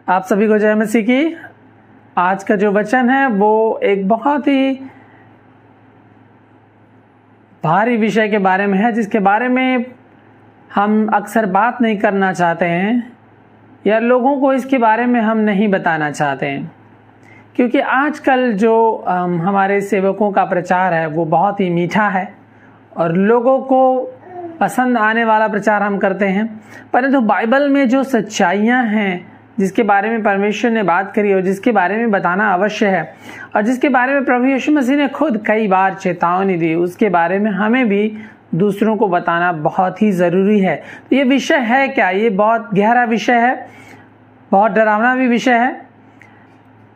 आप सभी को जय मसीह की। आज का जो वचन है वो एक बहुत ही भारी विषय के बारे में है, जिसके बारे में हम अक्सर बात नहीं करना चाहते हैं या लोगों को इसके बारे में हम नहीं बताना चाहते हैं, क्योंकि आजकल जो हमारे सेवकों का प्रचार है वो बहुत ही मीठा है और लोगों को पसंद आने वाला प्रचार हम करते हैं। परंतु बाइबल में जो सच्चाइयाँ हैं, जिसके बारे में परमेश्वर ने बात करी और जिसके बारे में बताना अवश्य है और जिसके बारे में प्रभु यीशु मसीह ने खुद कई बार चेतावनी दी, उसके बारे में हमें भी दूसरों को बताना बहुत ही ज़रूरी है। तो ये विषय है क्या? ये बहुत गहरा विषय है, बहुत डरावना भी विषय है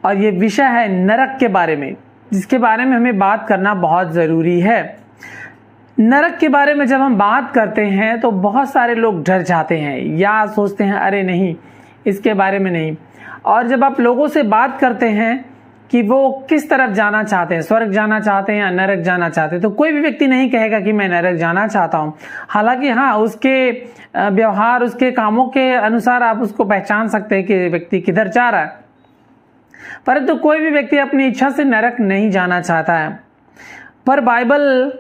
और ये विषय है नरक के बारे में, जिसके बारे में हमें बात करना बहुत ज़रूरी है। नरक के बारे में जब हम बात करते हैं तो बहुत सारे लोग डर जाते हैं या सोचते हैं अरे नहीं, इसके बारे में नहीं। और जब आप लोगों से बात करते हैं कि वो किस तरफ जाना चाहते हैं, स्वर्ग जाना चाहते हैं या नरक जाना चाहते हैं, तो कोई भी व्यक्ति नहीं कहेगा कि मैं नरक जाना चाहता हूं। हालांकि हाँ, उसके व्यवहार, उसके कामों के अनुसार आप उसको पहचान सकते हैं कि व्यक्ति किधर जा रहा है, परंतु कोई भी व्यक्ति अपनी इच्छा से नरक नहीं जाना चाहता है। पर बाइबल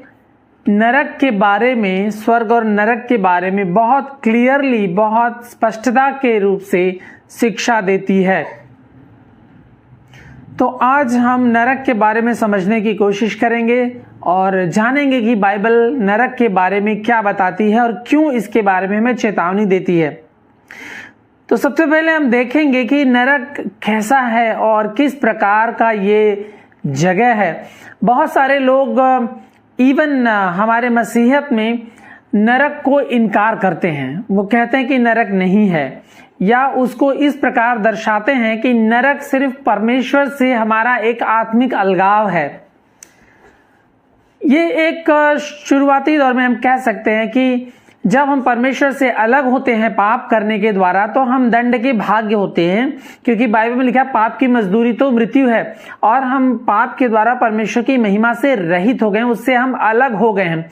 नरक के बारे में, स्वर्ग और नरक के बारे में बहुत क्लियरली, बहुत स्पष्टता के रूप से शिक्षा देती है। तो आज हम नरक के बारे में समझने की कोशिश करेंगे और जानेंगे कि बाइबल नरक के बारे में क्या बताती है और क्यों इसके बारे में हमें चेतावनी देती है। तो सबसे पहले हम देखेंगे कि नरक कैसा है और किस प्रकार का ये जगह है। बहुत सारे लोग इवन हमारे मसीहत में नरक को इनकार करते हैं। वो कहते हैं कि नरक नहीं है, या उसको इस प्रकार दर्शाते हैं कि नरक सिर्फ परमेश्वर से हमारा एक आत्मिक अलगाव है। ये एक शुरुआती दौर में हम कह सकते हैं कि जब हम परमेश्वर से अलग होते हैं पाप करने के द्वारा, तो हम दंड के भाग्य होते हैं, क्योंकि बाइबल में लिखा है पाप की मजदूरी तो मृत्यु है, और हम पाप के द्वारा परमेश्वर की महिमा से रहित हो गए हैं, उससे हम अलग हो गए हैं।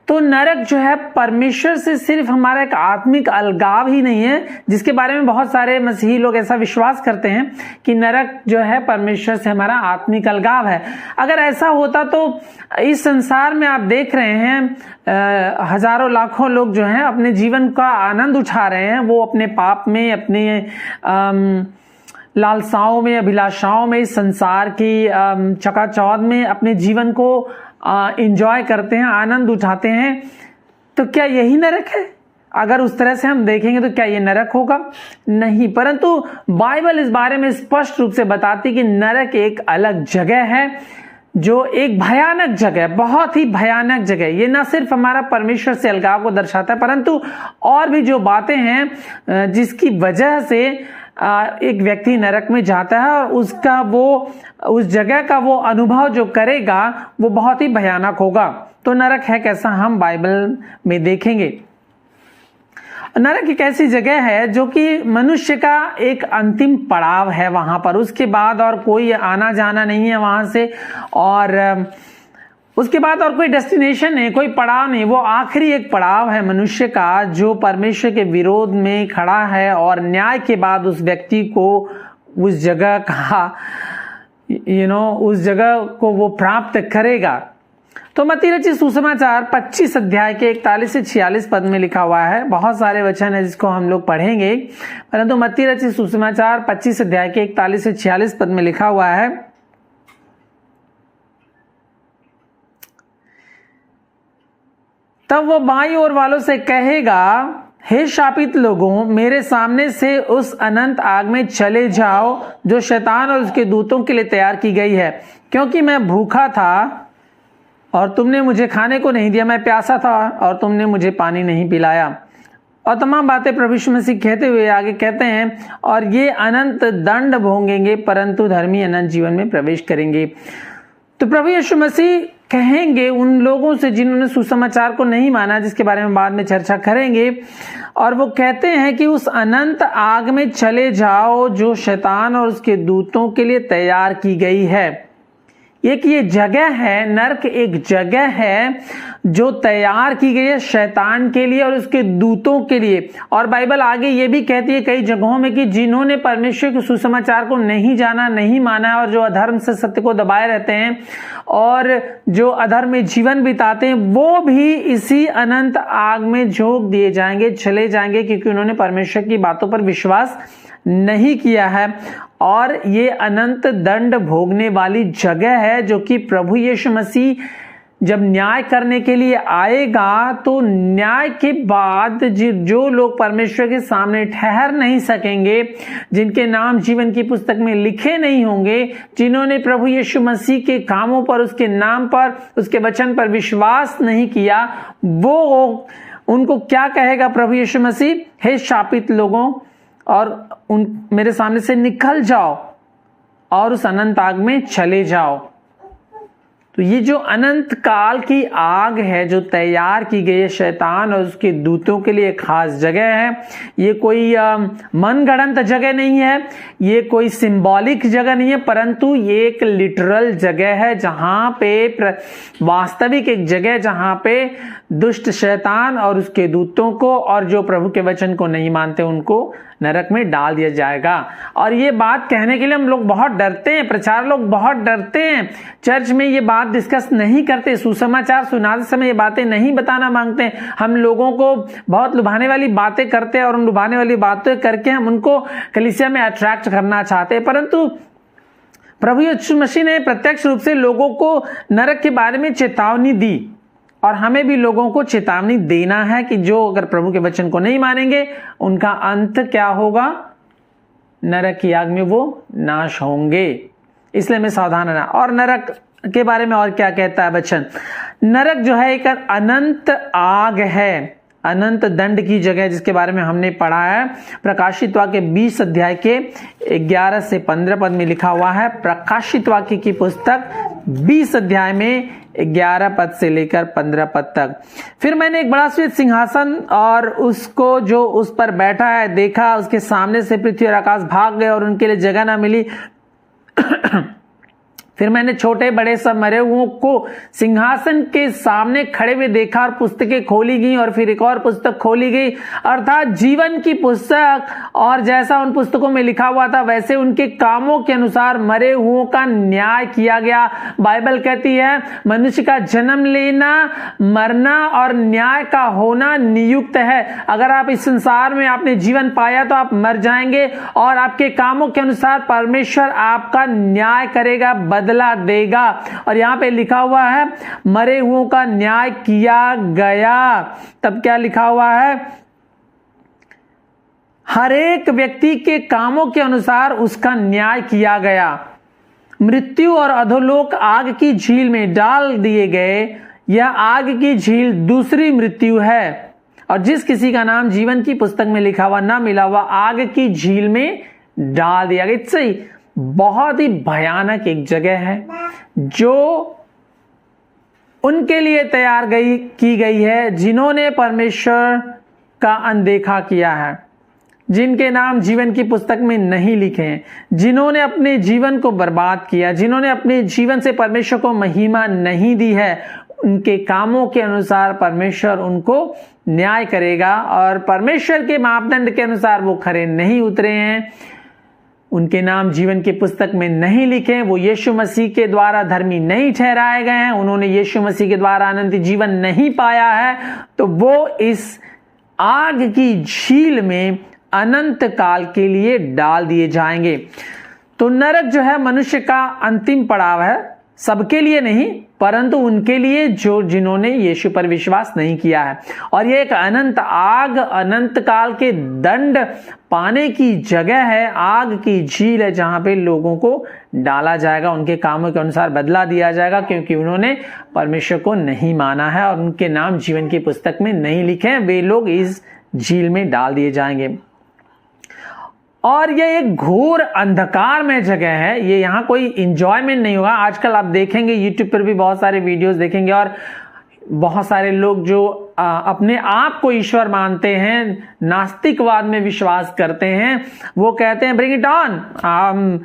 तो नरक जो है परमेश्वर से सिर्फ हमारा एक आत्मिक अलगाव ही नहीं है, जिसके बारे में बहुत सारे मसीही लोग ऐसा विश्वास करते हैं कि नरक जो है परमेश्वर से हमारा आत्मिक अलगाव है। अगर ऐसा होता तो इस संसार में आप देख रहे हैं हजारों लाखों लोग जो हैं अपने जीवन का आनंद उठा रहे हैं। वो अपने पाप में, अपने लालसाओं में, अभिलाषाओं में, इस संसार की चकाचौंध में अपने जीवन को एंजॉय करते हैं, आनंद उठाते हैं। तो क्या यही नरक है? अगर उस तरह से हम देखेंगे तो क्या ये नरक होगा? नहीं। परंतु बाइबल इस बारे में स्पष्ट रूप से बताती कि नरक एक अलग जगह है, जो एक भयानक जगह, बहुत ही भयानक जगह। ये ना सिर्फ हमारा परमेश्वर से अलगाव को दर्शाता है, परंतु और भी जो बातें हैं जिसकी वजह से एक व्यक्ति नरक में जाता है और उसका उस जगह का वो अनुभव जो करेगा वो बहुत ही भयानक होगा। तो नरक है कैसा, हम बाइबल में देखेंगे। नरक एक ऐसी जगह है जो कि मनुष्य का एक अंतिम पड़ाव है वहां पर। उसके बाद और कोई आना जाना नहीं है वहां से, और उसके बाद और कोई डेस्टिनेशन नहीं, कोई पड़ाव नहीं। वो आखिरी एक पड़ाव है मनुष्य का, जो परमेश्वर के विरोध में खड़ा है और न्याय के बाद उस व्यक्ति को उस जगह का उस जगह को वो प्राप्त करेगा। तो मत्ती रचित सुसमाचार 25 अध्याय के 41 से 46 पद में लिखा हुआ है। बहुत सारे वचन है जिसको हम लोग पढ़ेंगे, परंतु मत्ती रचित सुसमाचार 25 अध्याय के 41 से 46 पद में लिखा हुआ है, तब वो बाईं ओर वालों से कहेगा, हे शापित लोगों, मेरे सामने से उस अनंत आग में चले जाओ जो शैतान और उसके दूतों के लिए तैयार की गई है। क्योंकि मैं भूखा था और तुमने मुझे खाने को नहीं दिया, मैं प्यासा था और तुमने मुझे पानी नहीं पिलाया। और तमाम बातें प्रभु यीशु मसीह कहते हुए आगे कहते हैं, और ये अनंत दंड भोगेंगे परंतु धर्मी अनंत जीवन में प्रवेश करेंगे। तो प्रभु यीशु मसीह कहेंगे उन लोगों से जिन्होंने सुसमाचार को नहीं माना, जिसके बारे में बाद में चर्चा करेंगे, और वो कहते हैं कि उस अनंत आग में चले जाओ जो शैतान और उसके दूतों के लिए तैयार की गई है। एक ये जगह है, नर्क एक जगह है जो तैयार की गई है शैतान के लिए और उसके दूतों के लिए। और बाइबल आगे ये भी कहती है कई जगहों में कि जिन्होंने परमेश्वर के सुसमाचार को नहीं जाना, नहीं माना है और जो अधर्म से सत्य को दबाए रहते हैं और जो अधर्म में जीवन बिताते हैं, वो भी इसी अनंत आग में झोंक दिए जाएंगे, चले जाएंगे, क्योंकि उन्होंने परमेश्वर की बातों पर विश्वास नहीं किया है। और ये अनंत दंड भोगने वाली जगह है जो कि प्रभु यीशु मसीह जब न्याय करने के लिए आएगा, तो न्याय के बाद जो लोग परमेश्वर के सामने ठहर नहीं सकेंगे, जिनके नाम जीवन की पुस्तक में लिखे नहीं होंगे, जिन्होंने प्रभु यीशु मसीह के कामों पर, उसके नाम पर, उसके वचन पर विश्वास नहीं किया, वो उनको क्या कहेगा प्रभु यीशु मसीह? हे शापित लोगों, और मेरे सामने से निकल जाओ और उस अनंत आग में चले जाओ। तो ये जो अनंत काल की आग है जो तैयार की गई है शैतान और उसके दूतों के लिए खास जगह है। ये कोई मनगढ़ंत जगह नहीं है, ये कोई सिंबॉलिक जगह नहीं है, परंतु ये एक लिटरल जगह है जहां पे वास्तविक एक जगह जहां पे दुष्ट शैतान और उसके दूतों को और जो प्रभु के वचन को नहीं मानते उनको नरक में डाल दिया जाएगा। और ये बात कहने के लिए हम लोग बहुत डरते हैं, प्रचार लोग बहुत डरते हैं, चर्च में ये बात डिस्कस नहीं करते, सुसमाचार सुनाते समय ये बातें नहीं बताना मांगते हैं। हम लोगों को बहुत लुभाने वाली बातें करते हैं और उन लुभाने वाली बातें करके हम उनको कलीसिया में अट्रैक्ट करना चाहते हैं, परंतु प्रभु यीशु मसीह ने प्रत्यक्ष रूप से लोगों को नरक के बारे में चेतावनी दी और हमें भी लोगों को चेतावनी देना है कि जो अगर प्रभु के वचन को नहीं मानेंगे उनका अंत क्या होगा? नरक की आग में वो नाश होंगे। इसलिए हमें सावधान रहना। और नरक के बारे में और क्या कहता है वचन? नरक जो है एक अनंत आग है, अनंत दंड की जगह, जिसके बारे में हमने पढ़ा है प्रकाशित वाक्य 20 अध्याय के 11 से 15 पद में लिखा हुआ है। प्रकाशित वाक्य की पुस्तक 20 अध्याय में 11 पद से लेकर 15 पद तक। फिर मैंने एक बड़ा श्वेत सिंहासन और उसको जो उस पर बैठा है देखा, उसके सामने से पृथ्वी और आकाश भाग गए और उनके लिए जगह ना मिली। फिर मैंने छोटे बड़े सब मरे हुओं को सिंहासन के सामने खड़े हुए देखा और पुस्तकें खोली गई और फिर एक और पुस्तक खोली गई, अर्थात जीवन की पुस्तक, और जैसा उन पुस्तकों में लिखा हुआ था वैसे उनके कामों के अनुसार मरे हुओं का न्याय किया गया। बाइबल कहती है मनुष्य का जन्म लेना, मरना और न्याय का होना नियुक्त है। अगर आप इस संसार में आपने जीवन पाया तो आप मर जाएंगे और आपके कामों के अनुसार परमेश्वर आपका न्याय करेगा, बदला देगा। और यहां पे लिखा हुआ है मरे हुओं का न्याय किया गया। तब क्या लिखा हुआ है? हर एक व्यक्ति के कामों के अनुसार उसका न्याय किया गया। मृत्यु और अधोलोक आग की झील में डाल दिए गए। यह आग की झील दूसरी मृत्यु है, और जिस किसी का नाम जीवन की पुस्तक में लिखा हुआ ना मिला हुआ आग की झील में डाल दिया गया। सही, बहुत ही भयानक एक जगह है जो उनके लिए तैयार की गई है जिन्होंने परमेश्वर का अनदेखा किया है, जिनके नाम जीवन की पुस्तक में नहीं लिखे हैं, जिन्होंने अपने जीवन को बर्बाद किया, जिन्होंने अपने जीवन से परमेश्वर को महिमा नहीं दी है। उनके कामों के अनुसार परमेश्वर उनको न्याय करेगा, और परमेश्वर के मापदंड के अनुसार वो खरे नहीं उतरे हैं, उनके नाम जीवन की पुस्तक में नहीं लिखे, वो यीशु मसीह के द्वारा धर्मी नहीं ठहराए गए हैं, उन्होंने यीशु मसीह के द्वारा अनंत जीवन नहीं पाया है, तो वो इस आग की झील में अनंत काल के लिए डाल दिए जाएंगे। तो नरक जो है मनुष्य का अंतिम पड़ाव है, सबके लिए नहीं परंतु उनके लिए जो जिन्होंने यीशु पर विश्वास नहीं किया है। और यह एक अनंत आग, अनंत काल के दंड पाने की जगह है, आग की झील है जहां पे लोगों को डाला जाएगा, उनके कामों के अनुसार बदला दिया जाएगा, क्योंकि उन्होंने परमेश्वर को नहीं माना है और उनके नाम जीवन की पुस्तक में नहीं लिखे हैं। वे लोग इस झील में डाल दिए जाएंगे। और ये एक घोर अंधकार में जगह है, ये यहाँ कोई इंजॉयमेंट नहीं होगा। आजकल आप देखेंगे यूट्यूब पर भी बहुत सारे वीडियोस देखेंगे और बहुत सारे लोग जो अपने आप को ईश्वर मानते हैं, नास्तिकवाद में विश्वास करते हैं, वो कहते हैं ब्रिंग इट ऑन,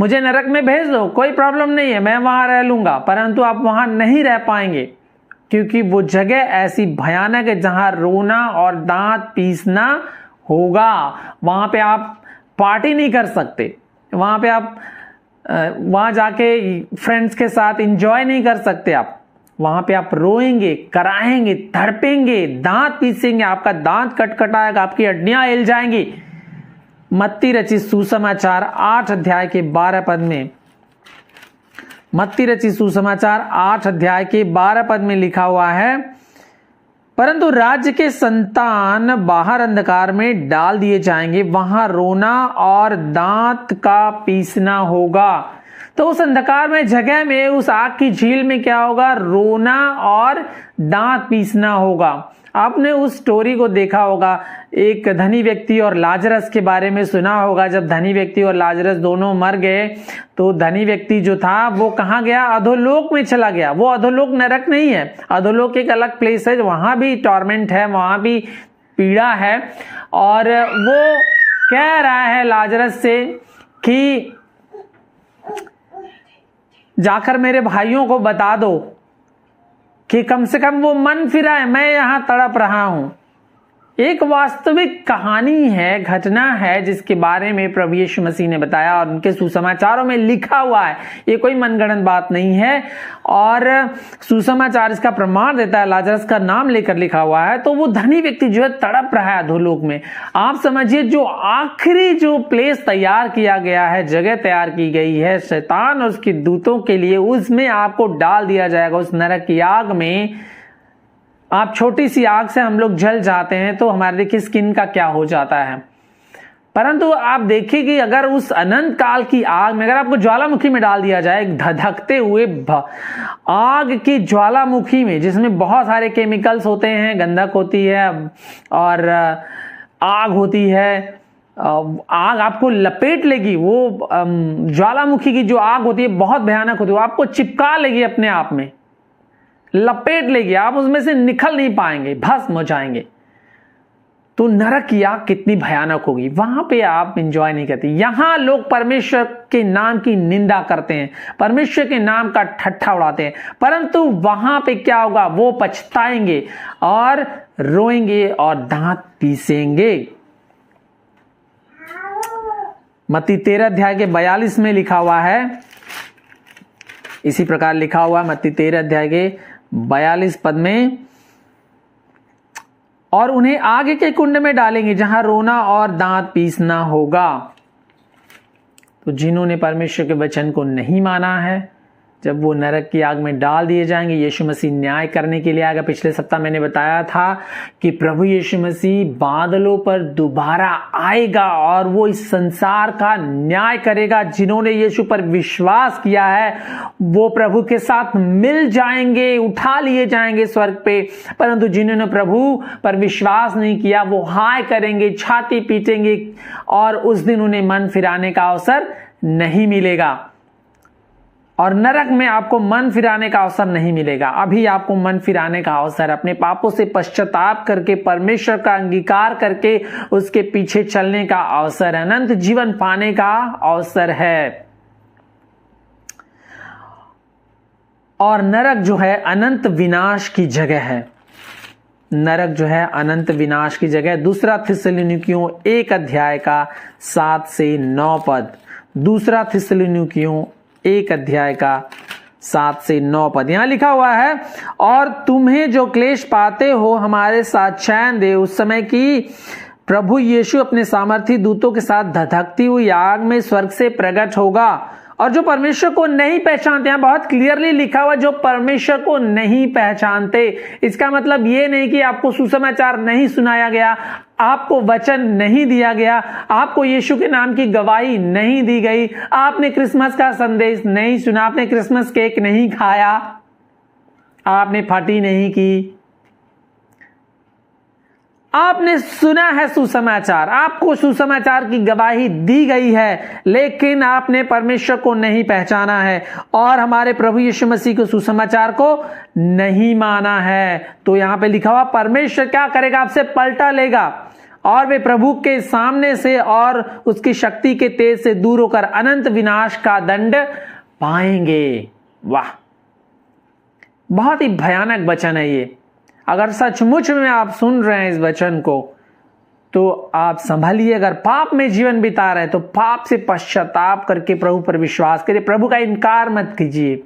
मुझे नरक में भेज दो, कोई प्रॉब्लम नहीं है, मैं वहां रह लूंगा। परंतु आप वहां नहीं रह पाएंगे। क्योंकि वो जगह ऐसी भयानक है जहां रोना और दांत पीसना होगा। वहां पे आप पार्टी नहीं कर सकते, वहां पे आप वहां जाके फ्रेंड्स के साथ एंजॉय नहीं कर सकते। आप वहां पे आप रोएंगे, कराएंगे, तड़पेंगे, दांत पीसेंगे, आपका दांत कटकटाएगा, आपकी हड्डियां हिल जाएंगी। मत्ती रचित सुसमाचार 8 अध्याय के 12 पद में, मत्ती रचित सुसमाचार 8 अध्याय के 12 पद में लिखा हुआ है, परंतु राज्य के संतान बाहर अंधकार में डाल दिए जाएंगे, वहां रोना और दांत का पीसना होगा। तो उस अंधकार में जगह में, उस आग की झील में क्या होगा? रोना और दांत पीसना होगा। आपने उस स्टोरी को देखा होगा, एक धनी व्यक्ति और लाजरस के बारे में सुना होगा। जब धनी व्यक्ति और लाजरस दोनों मर गए तो धनी व्यक्ति जो था वो कहाँ गया? अधोलोक में चला गया। वो अधोलोक नरक नहीं है, अधोलोक एक अलग प्लेस है, वहां भी टॉर्मेंट है, वहां भी पीड़ा है। और वो कह रहा है लाजरस से कि जाकर मेरे भाइयों को बता दो कि कम से कम वो मन फिराए, मैं यहां तड़प रहा हूं। एक वास्तविक कहानी है, घटना है, जिसके बारे में प्रभु यीशु मसीह ने बताया और उनके सुसमाचारों में लिखा हुआ है। ये कोई मनगढ़ंत बात नहीं है और सुसमाचार इसका प्रमाण देता है, लाजरस का नाम लेकर लिखा हुआ है। तो वो धनी व्यक्ति जो है तड़प रहा है अधोलोक में। आप समझिए, जो आखिरी जो प्लेस तैयार किया गया है, जगह तैयार की गई है शैतान और उसके दूतों के लिए, उसमें आपको डाल दिया जाएगा, उस नरक की आग में। आप छोटी सी आग से हम लोग जल जाते हैं तो हमारे देखिए स्किन का क्या हो जाता है, परंतु आप देखिए कि अगर उस अनंत काल की आग में अगर आपको ज्वालामुखी में डाल दिया जाए, धधकते हुए आग की ज्वालामुखी में, जिसमें बहुत सारे केमिकल्स होते हैं, गंधक होती है और आग होती है, आग आपको लपेट लेगी। वो ज्वालामुखी की जो आग होती है बहुत भयानक होती है, वो आपको चिपका लेगी, अपने आप में लपेट लेगी, आप उसमें से निकल नहीं पाएंगे, भस्म हो जाएंगे। तो नरक की आग कितनी भयानक होगी, वहां पे आप एंजॉय नहीं करते। यहां लोग परमेश्वर के नाम की निंदा करते हैं, परमेश्वर के नाम का ठट्ठा उड़ाते हैं, परंतु वहां पे क्या होगा? वो पछताएंगे और रोएंगे और दांत पीसेंगे। मत्ती 13 अध्याय के 42 में लिखा हुआ है, इसी प्रकार लिखा हुआ है मत्ती 13 अध्याय के 42 पद में, और उन्हें आगे के कुंड में डालेंगे जहां रोना और दांत पीसना होगा। तो जिन्होंने परमेश्वर के वचन को नहीं माना है, जब वो नरक की आग में डाल दिए जाएंगे। यीशु मसीह न्याय करने के लिए आएगा। पिछले सप्ताह मैंने बताया था कि प्रभु यीशु मसीह बादलों पर दोबारा आएगा और वो इस संसार का न्याय करेगा। जिन्होंने यीशु पर विश्वास किया है वो प्रभु के साथ मिल जाएंगे, उठा लिए जाएंगे स्वर्ग पे, परंतु जिन्होंने प्रभु पर विश्वास नहीं किया वो हाय करेंगे, छाती पीटेंगे और उस दिन उन्हें मन फिराने का अवसर नहीं मिलेगा। और नरक में आपको मन फिराने का अवसर नहीं मिलेगा। अभी आपको मन फिराने का अवसर, अपने पापों से पश्चाताप करके परमेश्वर का अंगीकार करके उसके पीछे चलने का अवसर है, अनंत जीवन पाने का अवसर है। और नरक जो है अनंत विनाश की जगह है, नरक जो है अनंत विनाश की जगह। दूसरा थिस्सलुनीकियों 1 अध्याय का 7 से 9 पद, दूसरा थिस्सलुनीकियों 1 अध्याय का 7 से 9 पद, यहां लिखा हुआ है, और तुम्हें जो क्लेश पाते हो हमारे साथ चैन दे, उस समय की प्रभु यीशु अपने सामर्थी दूतों के साथ धधकती हुई आग में स्वर्ग से प्रकट होगा। और जो परमेश्वर को नहीं पहचानते हैं, बहुत क्लियरली लिखा हुआ, जो परमेश्वर को नहीं पहचानते, इसका मतलब ये नहीं कि आपको सुसमाचार नहीं सुनाया गया, आपको वचन नहीं दिया गया, आपको यीशु के नाम की गवाही नहीं दी गई, आपने क्रिसमस का संदेश नहीं सुना, आपने क्रिसमस केक नहीं खाया, आपने पार्टी नहीं की, आपने सुना है सुसमाचार, आपको सुसमाचार की गवाही दी गई है, लेकिन आपने परमेश्वर को नहीं पहचाना है और हमारे प्रभु यीशु मसीह के सुसमाचार को नहीं माना है। तो यहां पे लिखा हुआ परमेश्वर क्या करेगा? आपसे पलटा लेगा और वे प्रभु के सामने से और उसकी शक्ति के तेज से दूर होकर अनंत विनाश का दंड पाएंगे। वाह! बहुत ही भयानक वचन है ये। अगर सचमुच में आप सुन रहे हैं इस वचन को तो आप संभालिए। अगर पाप में जीवन बिता रहे हैं तो पाप से पश्चाताप करके प्रभु पर विश्वास करिए, प्रभु का इनकार मत कीजिए,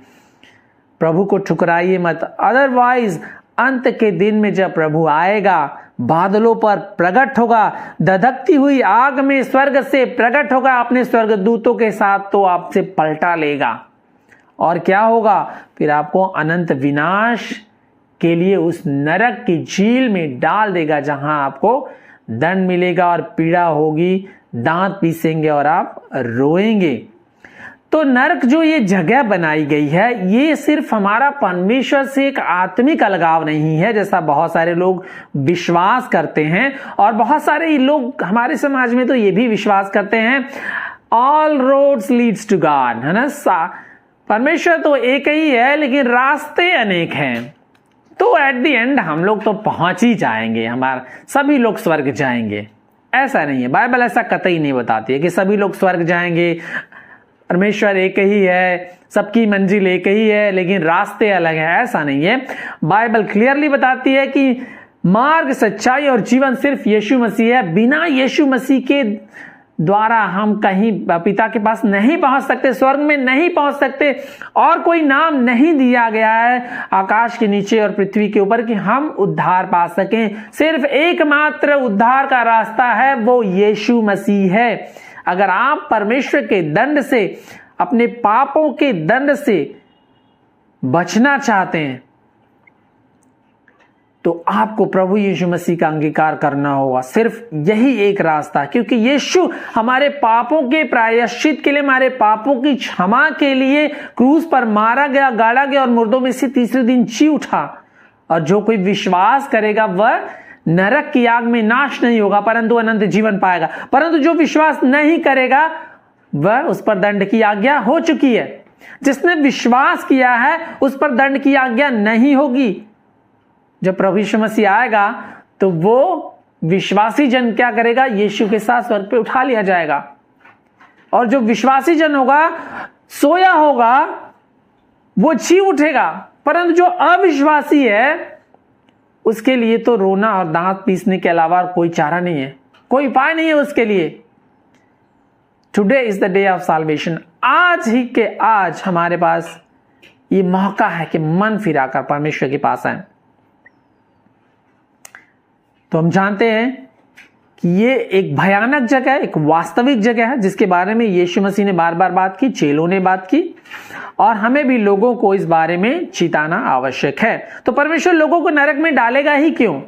प्रभु को ठुकराइए मत। अदरवाइज अंत के दिन में जब प्रभु आएगा, बादलों पर प्रकट होगा, धधकती हुई आग में स्वर्ग से प्रकट होगा अपने स्वर्गदूतों के साथ, तो आपसे पलटा लेगा। और क्या होगा? फिर आपको अनंत विनाश के लिए उस नरक की झील में डाल देगा, जहां आपको दंड मिलेगा और पीड़ा होगी, दांत पीसेंगे और आप रोएंगे। तो नरक जो ये जगह बनाई गई है, ये सिर्फ हमारा परमेश्वर से एक आत्मिक अलगाव नहीं है, जैसा बहुत सारे लोग विश्वास करते हैं। और बहुत सारे लोग हमारे समाज में तो ये भी विश्वास करते हैं, all roads leads to God, है ना। परमेश्वर तो एक ही है लेकिन रास्ते अनेक हैं, तो एट द एंड हम लोग तो पहुंच ही जाएंगे, हमारा सभी लोग स्वर्ग जाएंगे। ऐसा नहीं है, बाइबल ऐसा कतई नहीं बताती है कि सभी लोग स्वर्ग जाएंगे। परमेश्वर एक ही है, सबकी मंजिल एक ही है, लेकिन रास्ते अलग हैं, ऐसा नहीं है। बाइबल क्लियरली बताती है कि मार्ग, सच्चाई और जीवन सिर्फ यीशु मसीह है। बिना यीशु मसीह के द्वारा हम कहीं पिता के पास नहीं पहुंच सकते, स्वर्ग में नहीं पहुंच सकते। और कोई नाम नहीं दिया गया है आकाश के नीचे और पृथ्वी के ऊपर कि हम उद्धार पा सकें। सिर्फ एकमात्र उद्धार का रास्ता है, वो यीशु मसीह है। अगर आप परमेश्वर के दंड से, अपने पापों के दंड से बचना चाहते हैं तो आपको प्रभु यीशु मसीह का अंगीकार करना होगा। सिर्फ यही एक रास्ता, क्योंकि यीशु हमारे पापों के प्रायश्चित के लिए, हमारे पापों की क्षमा के लिए क्रूस पर मारा गया, गाड़ा गया और मुर्दों में से तीसरे दिन जी उठा। और जो कोई विश्वास करेगा वह नरक की आग में नाश नहीं होगा परंतु अनंत जीवन पाएगा। परंतु जो विश्वास नहीं करेगा वह, उस पर दंड की आज्ञा हो चुकी है। जिसने विश्वास किया है उस पर दंड की आज्ञा नहीं होगी। जब प्रभु यीशु मसीह आएगा तो वो विश्वासी जन क्या करेगा? यीशु के साथ स्वर्ग पे उठा लिया जाएगा। और जो विश्वासी जन होगा, सोया होगा, वो जी उठेगा। परंतु जो अविश्वासी है उसके लिए तो रोना और दांत पीसने के अलावा कोई चारा नहीं है, कोई उपाय नहीं है उसके लिए। Today is the day of solvation. आज ही के आज हमारे पास ये मौका है कि मन फिराकर परमेश्वर के पास आए। तो हम जानते हैं कि ये एक भयानक जगह है, एक वास्तविक जगह है, जिसके बारे में यीशु मसीह ने बार बार बात की, चेलों ने बात की, और हमें भी लोगों को इस बारे में चिताना आवश्यक है। तो परमेश्वर लोगों को नरक में डालेगा ही क्यों?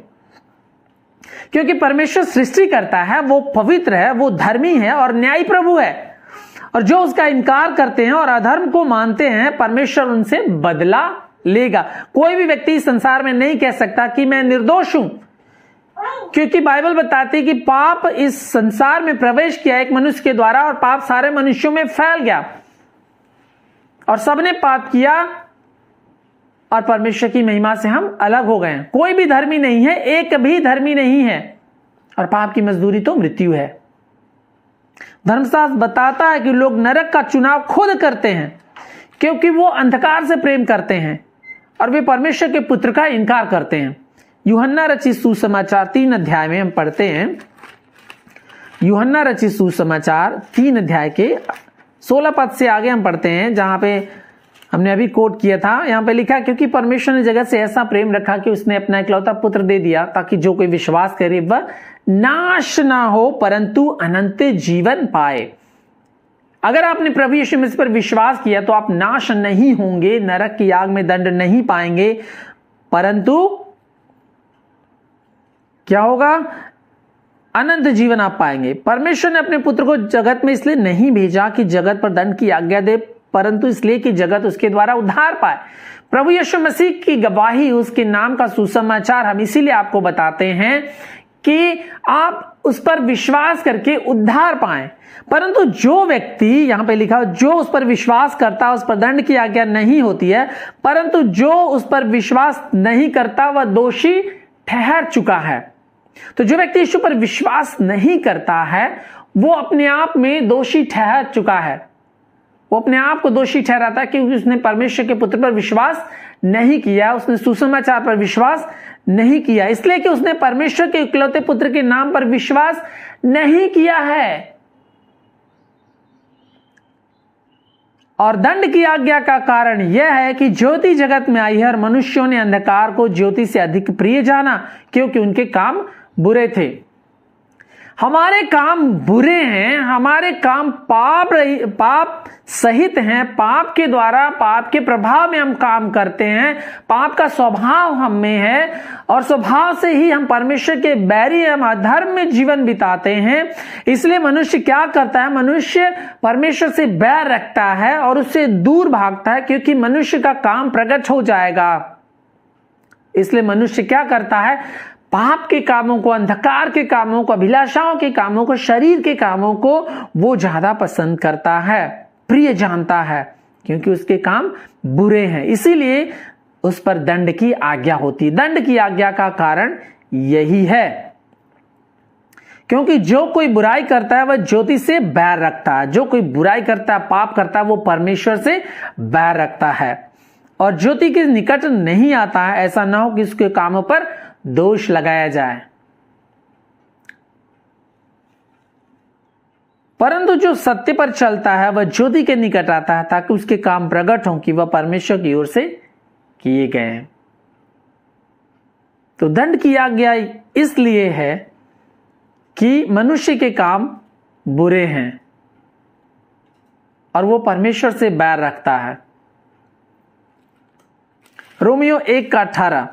क्योंकि परमेश्वर सृष्टि करता है, वो पवित्र है, वो धर्मी है और न्यायी प्रभु है। और जो उसका इनकार करते हैं और अधर्म को मानते हैं, परमेश्वर उनसे बदला लेगा। कोई भी व्यक्ति इस संसार में नहीं कह सकता कि मैं निर्दोष हूं, क्योंकि बाइबल बताती है कि पाप इस संसार में प्रवेश किया एक मनुष्य के द्वारा और पाप सारे मनुष्यों में फैल गया और सबने पाप किया और परमेश्वर की महिमा से हम अलग हो गए। कोई भी धर्मी नहीं है, एक भी धर्मी नहीं है, और पाप की मजदूरी तो मृत्यु है। धर्मशास्त्र बताता है कि लोग नरक का चुनाव खुद करते हैं क्योंकि वो अंधकार से प्रेम करते हैं और वे परमेश्वर के पुत्र का इनकार करते हैं। यूहन्ना रचित सुसमाचार 3 अध्याय में हम पढ़ते हैं, यूहन्ना रचित सुसमाचार 3 अध्याय के 16 पद से आगे हम पढ़ते हैं, जहां पे हमने अभी कोट किया था। यहां पे लिखा, क्योंकि परमेश्वर ने जगत से ऐसा प्रेम रखा कि उसने अपना इकलौता पुत्र दे दिया ताकि जो कोई विश्वास करे वह नाश ना हो परंतु अनंत जीवन पाए। अगर आपने प्रभु यीशु मसीह पर विश्वास किया तो आप नाश नहीं होंगे, नरक की आग में दंड नहीं पाएंगे, परंतु क्या होगा? अनंत जीवन आप पाएंगे। परमेश्वर ने अपने पुत्र को जगत में इसलिए नहीं भेजा कि जगत पर दंड की आज्ञा दे, परंतु इसलिए कि जगत उसके द्वारा उद्धार पाए। प्रभु यीशु मसीह की गवाही, उसके नाम का सुसमाचार हम इसीलिए आपको बताते हैं कि आप उस पर विश्वास करके उद्धार पाएं। परंतु जो व्यक्ति, यहां पे लिखा, जो उस पर विश्वास करता है उस पर दंड की आज्ञा नहीं होती है, परंतु जो उस पर विश्वास नहीं करता वह दोषी ठहर चुका है। तो जो व्यक्ति यीशु पर विश्वास नहीं करता है वो अपने आप में दोषी ठहर चुका है। वो अपने आप को दोषी ठहराता है क्योंकि उसने परमेश्वर के पुत्र पर विश्वास नहीं किया, उसने सुसमाचार पर विश्वास नहीं किया, इसलिए कि उसने परमेश्वर के इकलौते पुत्र के नाम पर विश्वास नहीं किया है। और दंड की आज्ञा का कारण यह है कि ज्योति जगत में आई है और मनुष्यों ने अंधकार को ज्योति से अधिक प्रिय जाना क्योंकि उनके काम बुरे थे। हमारे काम बुरे हैं, हमारे काम पाप सहित हैं, पाप के द्वारा, पाप के प्रभाव में हम काम करते हैं, पाप का स्वभाव हम में है और स्वभाव से ही हम परमेश्वर के बैरी, हम अधर्म में जीवन बिताते हैं। इसलिए मनुष्य क्या करता है, मनुष्य परमेश्वर से बैर रखता है और उससे दूर भागता है क्योंकि मनुष्य का काम प्रकट हो जाएगा। इसलिए मनुष्य क्या करता है, पाप के कामों को, अंधकार के कामों को, अभिलाषाओं के कामों को, शरीर के कामों को वो ज्यादा पसंद करता है, प्रिय जानता है क्योंकि उसके काम बुरे हैं। इसीलिए उस पर दंड की आज्ञा होती है। दंड की आज्ञा का कारण यही है क्योंकि जो कोई बुराई करता है वह ज्योति से बैर रखता है। जो कोई बुराई करता है, पाप करता है, वो परमेश्वर से बैर रखता है और ज्योति के निकट नहीं आता है, ऐसा ना हो कि उसके कामों पर दोष लगाया जाए। परंतु जो सत्य पर चलता है वह ज्योति के निकट आता है ताकि उसके काम प्रकट हों कि वह परमेश्वर की ओर से किए गए हैं। तो दंड की आज्ञा इसलिए है कि मनुष्य के काम बुरे हैं और वो परमेश्वर से बैर रखता है। रोमियो 1:18,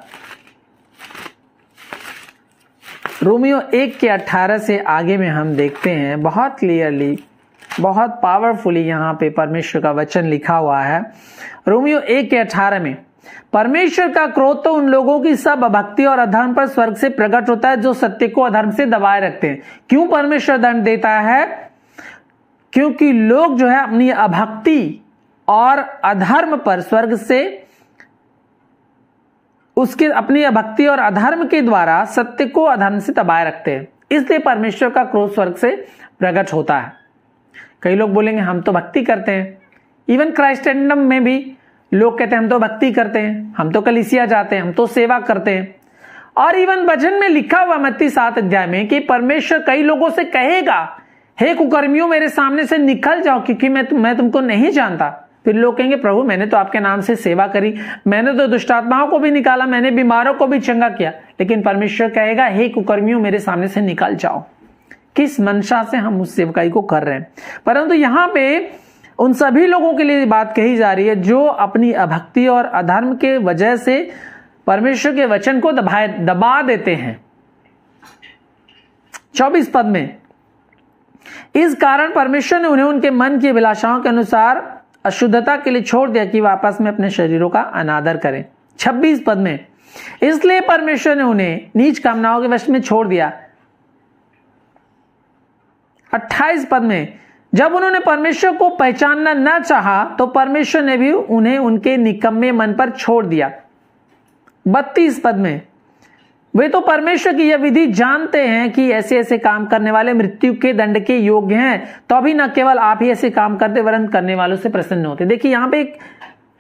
रोमियो 1:18 से आगे में हम देखते हैं बहुत क्लियरली, बहुत पावरफुली यहां पे परमेश्वर का वचन लिखा हुआ है। रोमियो 1:18 में, परमेश्वर का क्रोध तो उन लोगों की सब अभक्ति और अधर्म पर स्वर्ग से प्रकट होता है जो सत्य को अधर्म से दबाए रखते हैं। क्यों परमेश्वर दंड देता है? क्योंकि लोग जो है अपनी अभक्ति और अधर्म पर स्वर्ग से, उसके अपनी अभक्ति और अधर्म के द्वारा सत्य को अधर्म से दबाए रखते हैं। इसलिए परमेश्वर का क्रोध स्वर्ग से प्रकट होता है। कई लोग बोलेंगे हम तो भक्ति करते हैं, इवन क्राइस्टेंडम में भी लोग कहते हैं हम तो भक्ति करते हैं, हम तो कलीसिया जाते हैं, हम तो सेवा करते हैं। और इवन वचन में लिखा हुआ मत्ती 7 अध्याय में कि परमेश्वर कई लोगों से कहेगा, हे कुकर्मियों मेरे सामने से निकल जाओ क्योंकि मैं तुमको नहीं जानता। फिर लोग कहेंगे प्रभु मैंने तो आपके नाम से सेवा करी, मैंने तो दुष्ट आत्माओं को भी निकाला, मैंने बीमारों को भी चंगा किया, लेकिन परमेश्वर कहेगा हे कुकर्मियों मेरे सामने से निकल जाओ। किस मंशा से हम उस सेवकाई को कर रहे हैं? परंतु यहां पे उन सभी लोगों के लिए बात कही जा रही है जो अपनी अभक्ति और अधर्म के वजह से परमेश्वर के वचन को दबा देते हैं। 24 पद में, इस कारण परमेश्वर ने उन्हें उनके मन की अभिलाषाओं के अनुसार अशुद्धता के लिए छोड़ दिया कि वापस में अपने शरीरों का अनादर करें। 26 पद में, इसलिए परमेश्वर ने उन्हें नीच कामनाओं के वश में छोड़ दिया। 28 पद में, जब उन्होंने परमेश्वर को पहचानना न चाहा तो परमेश्वर ने भी उन्हें उनके निकम्मे मन पर छोड़ दिया। 32 पद में, वे तो परमेश्वर की यह विधि जानते हैं कि ऐसे ऐसे काम करने वाले मृत्यु के दंड के योग्य हैं, तो अभी न केवल आप ही ऐसे काम करते वरन करने वालों से प्रसन्न होते। देखिए यहां पे एक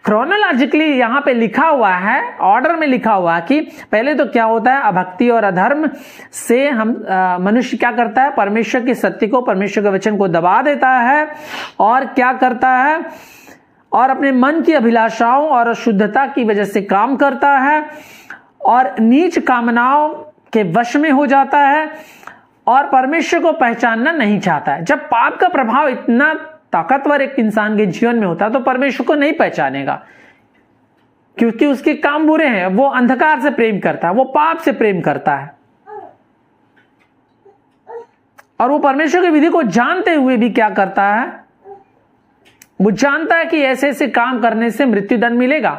क्रोनोलॉजिकली यहां पे लिखा हुआ है, ऑर्डर में लिखा हुआ है कि पहले तो क्या होता है, अभक्ति और अधर्म से हम मनुष्य क्या करता है, परमेश्वर के सत्य को, परमेश्वर के वचन को दबा देता है और क्या करता है, और अपने मन की अभिलाषाओं और अशुद्धता की वजह से काम करता है और नीच कामनाओं के वश में हो जाता है और परमेश्वर को पहचानना नहीं चाहता है। जब पाप का प्रभाव इतना ताकतवर एक इंसान के जीवन में होता है तो परमेश्वर को नहीं पहचानेगा क्योंकि उसके काम बुरे हैं। वो अंधकार से प्रेम करता है, वो पाप से प्रेम करता है और वो परमेश्वर की विधि को जानते हुए भी क्या करता है, वो जानता है कि ऐसे ऐसे काम करने से मृत्यु दंड मिलेगा।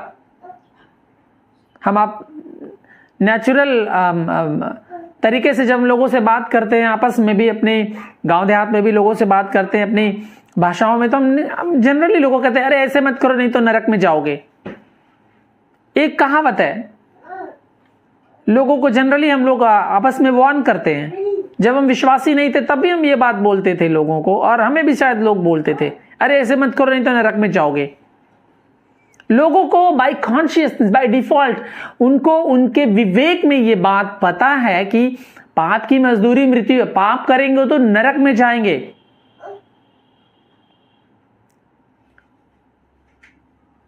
हम आप नेचुरल तरीके से जब लोगों से बात करते हैं, आपस में भी, अपने गांव देहात में भी लोगों से बात करते हैं अपनी भाषाओं में, तो हम जनरली लोगों कहते हैं अरे ऐसे मत करो नहीं तो नरक में जाओगे। एक कहावत है, लोगों को जनरली हम लोग आपस में वार्न करते हैं। जब हम विश्वासी नहीं थे तब भी हम ये बात बोलते थे लोगों को, और हमें भी शायद लोग बोलते थे अरे ऐसे मत करो नहीं तो नरक में जाओगे। लोगों को बाय कॉन्शियसनेस, बाय डिफॉल्ट, उनको उनके विवेक में ये बात पता है कि पाप की मजदूरी मृत्यु है, पाप करेंगे तो नरक में जाएंगे।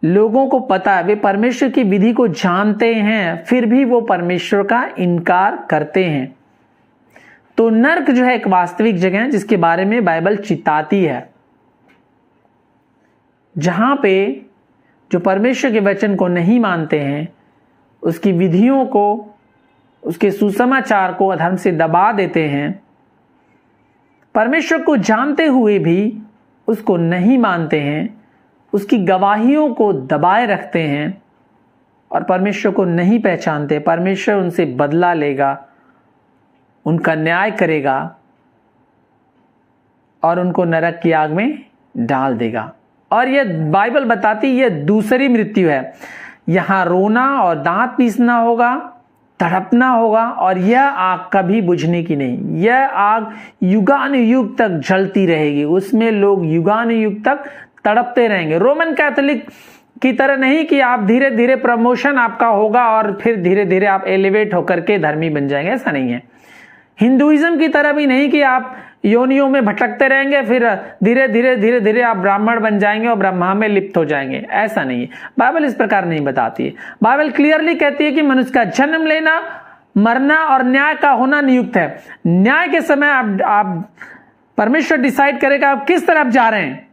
लोगों को पता है, वे परमेश्वर की विधि को जानते हैं, फिर भी वो परमेश्वर का इनकार करते हैं। तो नरक जो है एक वास्तविक जगह है जिसके बारे में बाइबल चिताती है, जहां पे जो परमेश्वर के वचन को नहीं मानते हैं, उसकी विधियों को, उसके सुसमाचार को अधर्म से दबा देते हैं, परमेश्वर को जानते हुए भी उसको नहीं मानते हैं, उसकी गवाहियों को दबाए रखते हैं और परमेश्वर को नहीं पहचानते। परमेश्वर उनसे बदला लेगा, उनका न्याय करेगा और उनको नरक की आग में डाल देगा। और यह बाइबल बताती यह दूसरी मृत्यु है। यहां रोना और दांत पीसना होगा, तड़पना होगा, और यह आग कभी बुझने की नहीं। यह आग युगानुयुग तक जलती रहेगी, उसमें लोग युगानुयुग तक तड़पते रहेंगे। रोमन कैथोलिक की तरह नहीं कि आप धीरे धीरे प्रमोशन आपका होगा और फिर धीरे धीरे आप एलिवेट होकर के धर्मी बन जाएंगे, ऐसा नहीं है। हिंदुइज्म की तरह भी नहीं कि आप योनियों में भटकते रहेंगे फिर धीरे धीरे धीरे धीरे आप ब्राह्मण बन जाएंगे और ब्रह्मा में लिप्त हो जाएंगे, ऐसा नहीं है। बाइबल इस प्रकार नहीं बताती है। बाइबल क्लियरली कहती है कि मनुष्य का जन्म लेना, मरना और न्याय का होना नियुक्त है। न्याय के समय आप परमेश्वर डिसाइड करेगा आप किस तरफ जा रहे हैं,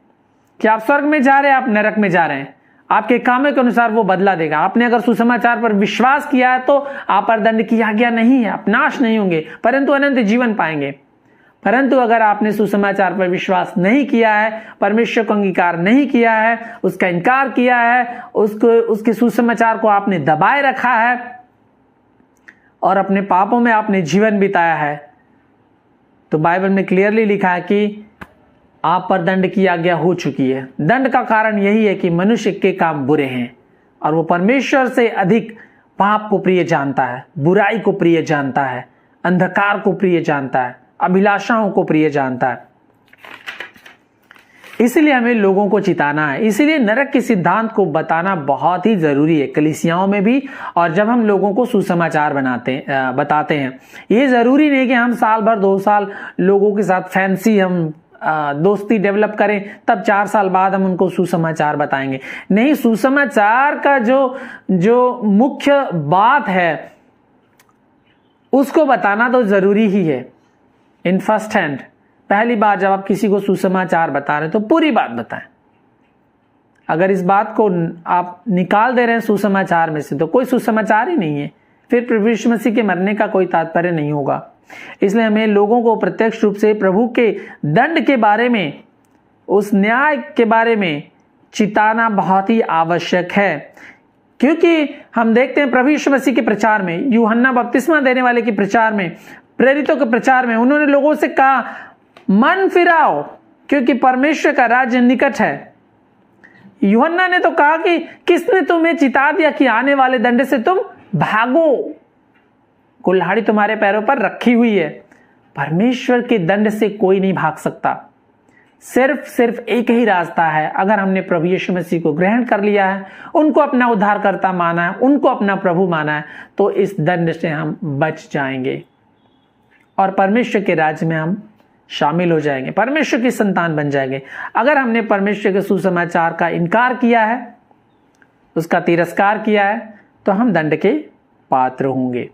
कि आप स्वर्ग में जा रहे हैं, आप नरक में जा रहे हैं। आपके कामों के अनुसार वो बदला देगा। आपने अगर सुसमाचार पर विश्वास किया है तो आप पर दंड की आज्ञा नहीं है, आप नाश नहीं होंगे परंतु अनंत जीवन पाएंगे। परंतु अगर आपने सुसमाचार पर विश्वास नहीं किया है, परमेश्वर को अंगीकार नहीं किया है, उसका इनकार किया है, उसके सुसमाचार को आपने दबाए रखा है और अपने पापों में आपने जीवन बिताया है, तो बाइबल में क्लियरली लिखा है कि आप पर दंड की आज्ञा हो चुकी है। दंड का कारण यही है कि मनुष्य के काम बुरे हैं और वो परमेश्वर से अधिक पाप को प्रिय जानता है, बुराई को प्रिय जानता है, अंधकार को प्रिय जानता है, अभिलाषाओं को प्रिय जानता है। इसलिए हमें लोगों को चिताना है। इसीलिए नरक के सिद्धांत को बताना बहुत ही जरूरी है, कलीसियाओं में भी, और जब हम लोगों को सुसमाचार बताते हैं। ये जरूरी नहीं कि हम साल भर 2 साल लोगों के साथ फैंसी हम दोस्ती डेवलप करें, तब 4 साल बाद हम उनको सुसमाचार बताएंगे। नहीं, सुसमाचार का जो मुख्य बात है उसको बताना तो जरूरी ही है। इन फर्स्ट हैंड, पहली बार जब आप किसी को सुसमाचार बता रहे हैं तो पूरी बात बताएं। अगर इस बात को आप निकाल दे रहे हैं सुसमाचार में से तो कोई सुसमाचार ही नहीं है, फिर प्रभु यीशु मसीह के मरने का कोई तात्पर्य नहीं होगा। इसलिए हमें लोगों को प्रत्यक्ष रूप से प्रभु के दंड के बारे में, उस न्याय के बारे में चिताना बहुत ही आवश्यक है। क्योंकि हम देखते हैं प्रभु यीशु मसीह के प्रचार में, यूहन्ना बपतिस्मा देने वाले के प्रचार में, प्रेरितों के प्रचार में उन्होंने लोगों से कहा मन फिराओ क्योंकि परमेश्वर का राज्य निकट है। यूहन्ना ने तो कहा कि किसने तुम्हें चिता दिया कि आने वाले दंड से तुम भागो, कुल्हाड़ी तुम्हारे पैरों पर रखी हुई है। परमेश्वर के दंड से कोई नहीं भाग सकता। सिर्फ एक ही रास्ता है, अगर हमने प्रभु यीशु मसीह को ग्रहण कर लिया है, उनको अपना उद्धारकर्ता माना है, उनको अपना प्रभु माना है, तो इस दंड से हम बच जाएंगे और परमेश्वर के राज्य में हम शामिल हो जाएंगे, परमेश्वर की संतान बन जाएंगे। अगर हमने परमेश्वर के सुसमाचार का इनकार किया है, उसका तिरस्कार किया है, तो हम दंड के पात्र होंगे।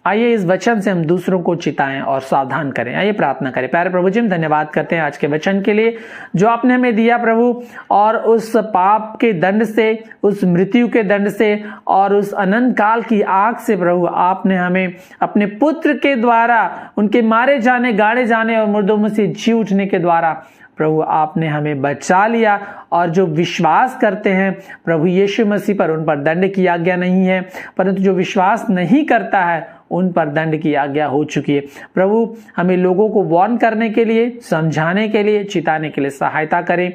आइए इस वचन से हम दूसरों को चिताएं और सावधान करें। आइए प्रार्थना करें। प्यारे प्रभु जी, हम धन्यवाद करते हैं आज के वचन के लिए जो आपने हमें दिया प्रभु, और उस पाप के दंड से, उस मृत्यु के दंड से और उस अनंत काल की आग से प्रभु आपने हमें अपने पुत्र के द्वारा, उनके मारे जाने, गाड़े जाने और मुर्दों में से जी उठने के द्वारा प्रभु आपने हमें बचा लिया। और जो विश्वास करते हैं प्रभु यीशु मसीह पर, उन पर दंड की आज्ञा नहीं है, परंतु जो विश्वास नहीं करता है उन पर दंड की आज्ञा हो चुकी है। प्रभु हमें लोगों को वार्न करने के लिए, समझाने के लिए, चिताने के लिए सहायता करें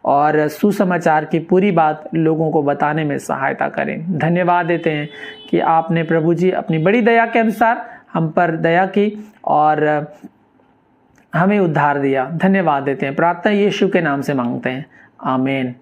और सुसमाचार की पूरी बात लोगों को बताने में सहायता करें। धन्यवाद देते हैं कि आपने प्रभु जी अपनी बड़ी दया के अनुसार हम पर दया की और हमें उद्धार दिया। धन्यवाद देते हैं, प्रार्थना यीशु के नाम से मांगते हैं, आमीन।